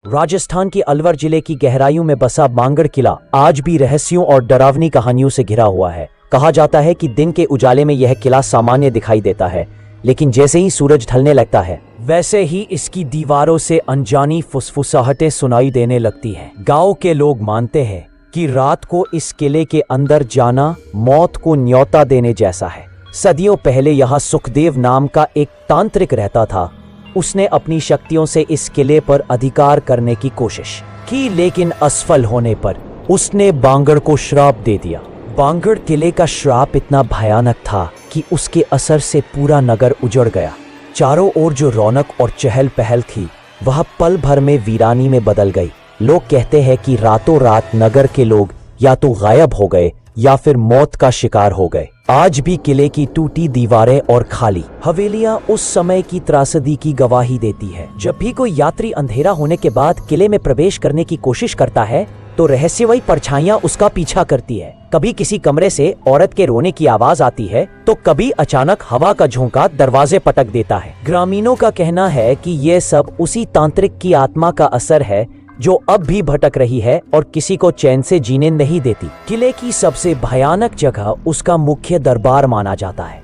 राजस्थान की अलवर जिले की गहराइयों में बसा बांगड़ किला आज भी रहस्यों और डरावनी कहानियों से घिरा हुआ है। कहा जाता है कि दिन के उजाले में यह किला सामान्य दिखाई देता है, लेकिन जैसे ही सूरज ढलने लगता है वैसे ही इसकी दीवारों से अनजानी फुसफुसाहटें सुनाई देने लगती हैं। गांव के लोग मानते हैं कि रात को इस किले के अंदर जाना मौत को न्योता देने जैसा है। सदियों पहले यहाँ सुखदेव नाम का एक तांत्रिक रहता था। उसने अपनी शक्तियों से इस किले पर अधिकार करने की कोशिश की, लेकिन असफल होने पर उसने बांगड़ को श्राप दे दिया। बांगड़ किले का श्राप इतना भयानक था कि उसके असर से पूरा नगर उजड़ गया। चारों ओर जो रौनक और चहल पहल थी वह पल भर में वीरानी में बदल गई। लोग कहते हैं कि रातों रात नगर के लोग या तो गायब हो गए या फिर मौत का शिकार हो गए। आज भी किले की टूटी दीवारें और खाली हवेलियां उस समय की त्रासदी की गवाही देती है। जब भी कोई यात्री अंधेरा होने के बाद किले में प्रवेश करने की कोशिश करता है तो रहस्यमयी परछाइयां उसका पीछा करती है। कभी किसी कमरे से औरत के रोने की आवाज आती है तो कभी अचानक हवा का झोंका दरवाजे पटक देता है। ग्रामीणों का कहना है कि ये सब उसी तांत्रिक की आत्मा का असर है जो अब भी भटक रही है और किसी को चैन से जीने नहीं देती। किले की सबसे भयानक जगह उसका मुख्य दरबार माना जाता है।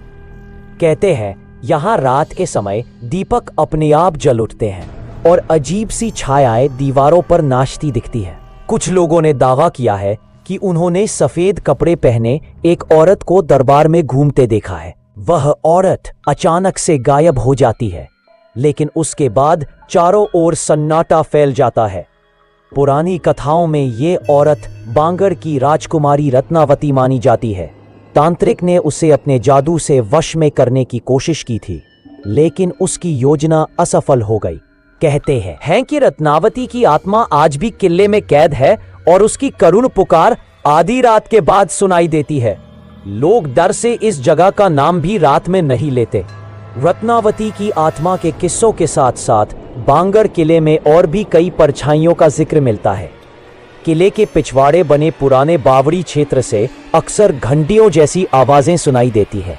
कहते हैं यहाँ रात के समय दीपक अपने आप जल उठते हैं और अजीब सी छायाएं दीवारों पर नाचती दिखती है। कुछ लोगों ने दावा किया है कि उन्होंने सफेद कपड़े पहने एक औरत को दरबार में घूमते देखा है। वह औरत अचानक से गायब हो जाती है, लेकिन उसके बाद चारों ओर सन्नाटा फैल जाता है। पुरानी कथाओं में ये औरत बांगड़ की राजकुमारी रत्नावती मानी जाती है। तांत्रिक ने उसे अपने जादू से वश में करने की कोशिश की थी, लेकिन उसकी योजना असफल हो गई। कहते हैं कि रत्नावती की आत्मा आज भी किले में कैद है और उसकी करुण पुकार आधी रात के बाद सुनाई देती है। लोग डर से इस जगह का नाम भी रात में नहीं लेते। रत्नावती की आत्मा के किस्सों के साथ साथ बांगड़ किले में और भी कई परछाइयों का जिक्र मिलता है। किले के पिछवाड़े बने पुराने बावड़ी क्षेत्र से अक्सर घंटियों जैसी आवाजें सुनाई देती है।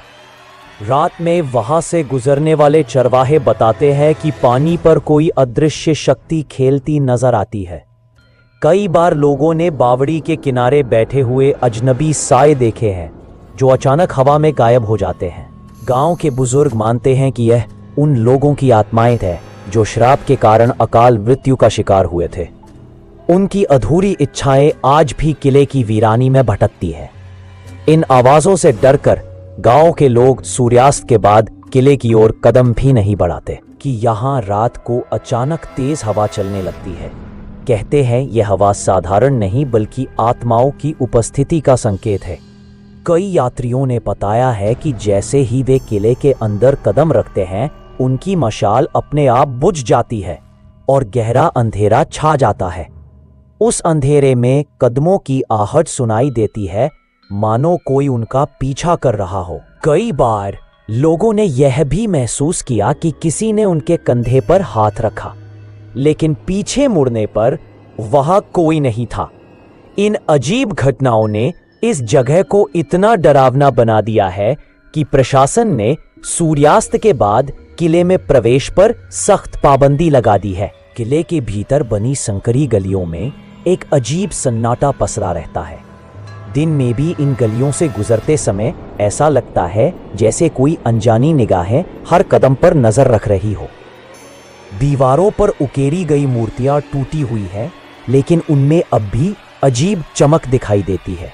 रात में वहां से गुजरने वाले चरवाहे बताते हैं कि पानी पर कोई अदृश्य शक्ति खेलती नजर आती है। कई बार लोगों ने बावड़ी के किनारे बैठे हुए अजनबी साए देखे हैं जो अचानक हवा में गायब हो जाते हैं। गांव के बुजुर्ग मानते हैं कि यह उन लोगों की आत्माएं थे जो श्राप के कारण अकाल मृत्यु का शिकार हुए थे। उनकी अधूरी इच्छाएं आज भी किले की वीरानी में भटकती है। इन आवाजों से डरकर गांव के लोग सूर्यास्त के बाद किले की ओर कदम भी नहीं बढ़ाते कि यहाँ रात को अचानक तेज हवा चलने लगती है। कहते हैं यह हवा साधारण नहीं बल्कि आत्माओं की उपस्थिति का संकेत है। कई यात्रियों ने बताया है कि जैसे ही वे किले के अंदर कदम रखते हैं उनकी मशाल अपने आप बुझ जाती है और गहरा अंधेरा छा जाता है। उस अंधेरे में कदमों की आहट सुनाई देती है, मानो कोई उनका पीछा कर रहा हो। कई बार लोगों ने यह भी महसूस किया कि किसी ने उनके कंधे पर हाथ रखा, लेकिन पीछे मुड़ने पर वहां कोई नहीं था। इन अजीब घटनाओं ने इस जगह को इतना डरावना बना दिया है कि प्रशासन ने सूर्यास्त के बाद किले में प्रवेश पर सख्त पाबंदी लगा दी है। किले के भीतर बनी संकरी गलियों में एक अजीब सन्नाटा पसरा रहता है। दिन में भी इन गलियों से गुजरते समय ऐसा लगता है जैसे कोई अनजानी निगाहें हर कदम पर नजर रख रही हो। दीवारों पर उकेरी गई मूर्तियां टूटी हुई है, लेकिन उनमें अब भी अजीब चमक दिखाई देती है।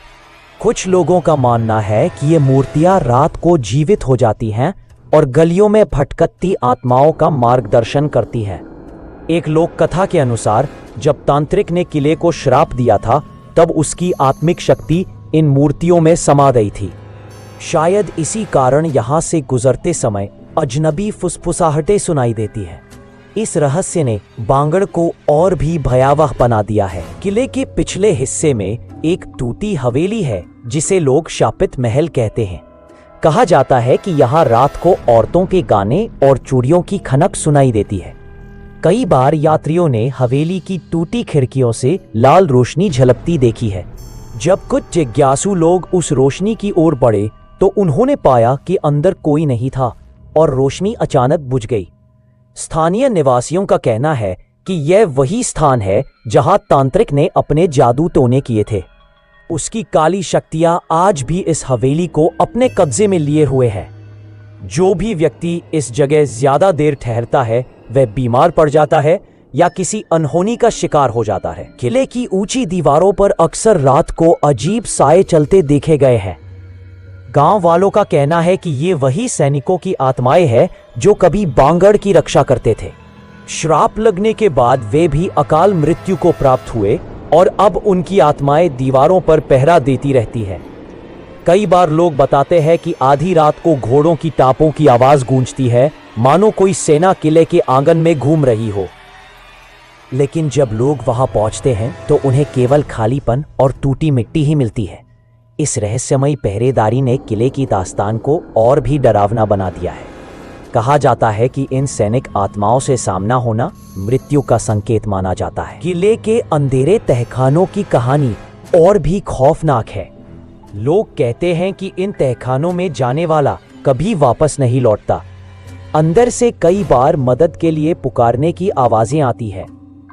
कुछ लोगों का मानना है कि ये मूर्तियां रात को जीवित हो जाती हैं और गलियों में भटकती आत्माओं का मार्गदर्शन करती हैं। एक लोक कथा के अनुसार जब तांत्रिक ने किले को श्राप दिया था तब उसकी आत्मिक शक्ति इन मूर्तियों में समा गई थी। शायद इसी कारण यहाँ से गुजरते समय अजनबी फुसफुसाहटें सुनाई देती हैं। इस रहस्य ने बांगड़ को और भी भयावह बना दिया है। किले के पिछले हिस्से में एक टूटी हवेली है जिसे लोग शापित महल कहते हैं। कहा जाता है कि यहाँ रात को औरतों के गाने और चूड़ियों की खनक सुनाई देती है। कई बार यात्रियों ने हवेली की टूटी खिड़कियों से लाल रोशनी झलकती देखी है। जब कुछ जिज्ञासु लोग उस रोशनी की ओर बढ़े तो उन्होंने पाया कि अंदर कोई नहीं था और रोशनी अचानक बुझ गई। स्थानीय निवासियों का कहना है कि क्योंकि यह वही स्थान है जहां तांत्रिक ने अपने जादू टोने किए थे। उसकी काली शक्तियां आज भी इस हवेली को अपने कब्जे में लिए हुए हैं। जो भी व्यक्ति इस जगह ज्यादा देर ठहरता है वह बीमार पड़ जाता है या किसी अनहोनी का शिकार हो जाता है। किले की ऊंची दीवारों पर अक्सर रात को अजीब साए चलते देखे गए हैं। गांव वालों का कहना है कि ये वही सैनिकों की आत्माएं हैं जो कभी बांगड़ की रक्षा करते थे। श्राप लगने के बाद वे भी अकाल मृत्यु को प्राप्त हुए और अब उनकी आत्माएं दीवारों पर पहरा देती रहती है। कई बार लोग बताते हैं कि आधी रात को घोड़ों की टापों की आवाज गूंजती है, मानो कोई सेना किले के आंगन में घूम रही हो। लेकिन जब लोग वहां पहुंचते हैं तो उन्हें केवल खालीपन और टूटी मिट्टी ही मिलती है। इस रहस्यमयी पहरेदारी ने किले की दास्तान को और भी डरावना बना दिया है। कहा जाता है कि इन सैनिक आत्माओं से सामना होना मृत्यु का संकेत माना जाता है। किले के अंधेरे तहखानों की कहानी और भी खौफनाक है। लोग कहते हैं कि इन तहखानों में जाने वाला कभी वापस नहीं लौटता। अंदर से कई बार मदद के लिए पुकारने की आवाजें आती है,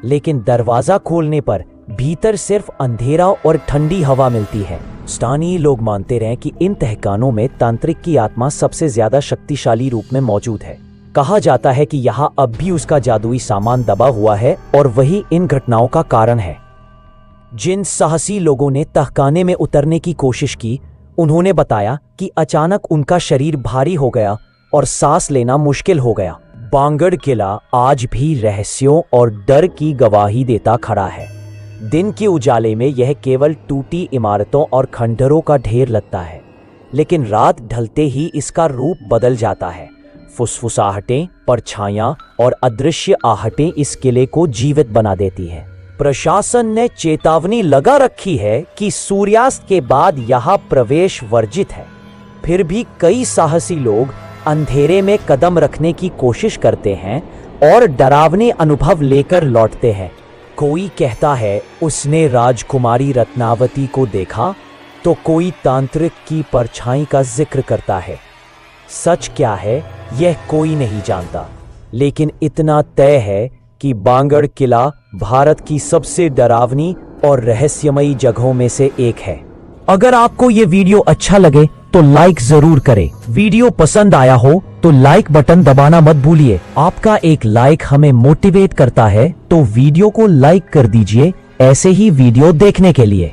लेकिन दरवाजा खोलने पर भीतर सिर्फ अंधेरा और ठंडी हवा मिलती है। स्थानीय लोग मानते रहे कि इन तहखानों में तांत्रिक की आत्मा सबसे ज्यादा शक्तिशाली रूप में मौजूद है। कहा जाता है कि यहाँ अब भी उसका जादुई सामान दबा हुआ है और वही इन घटनाओं का कारण है। जिन साहसी लोगों ने तहखाने में उतरने की कोशिश की, उन्होंने बताया कि अचानक उनका शरीर भारी हो गया और सांस लेना मुश्किल हो गया। बांगड़ किला आज भी रहस्यों और डर की गवाही देता खड़ा है। दिन के उजाले में यह केवल टूटी इमारतों और खंडरों का ढेर लगता है, लेकिन रात ढलते ही इसका रूप बदल जाता है। फुसफुसाहटें, परछाइयां और अदृश्य आहटें इस किले को जीवित बना देती हैं। प्रशासन ने चेतावनी लगा रखी है कि सूर्यास्त के बाद यहाँ प्रवेश वर्जित है। फिर भी कई साहसी लोग अंधेरे में कदम रखने की कोशिश करते हैं और डरावने अनुभव लेकर लौटते हैं। कोई कहता है उसने राजकुमारी रत्नावती को देखा, तो कोई तांत्रिक की परछाई का जिक्र करता है। सच क्या है यह कोई नहीं जानता, लेकिन इतना तय है कि बांगड़ किला भारत की सबसे डरावनी और रहस्यमयी जगहों में से एक है। अगर आपको ये वीडियो अच्छा लगे तो लाइक जरूर करें। वीडियो पसंद आया हो तो लाइक बटन दबाना मत भूलिए। आपका एक लाइक हमें मोटिवेट करता है, तो वीडियो को लाइक कर दीजिए ऐसे ही वीडियो देखने के लिए।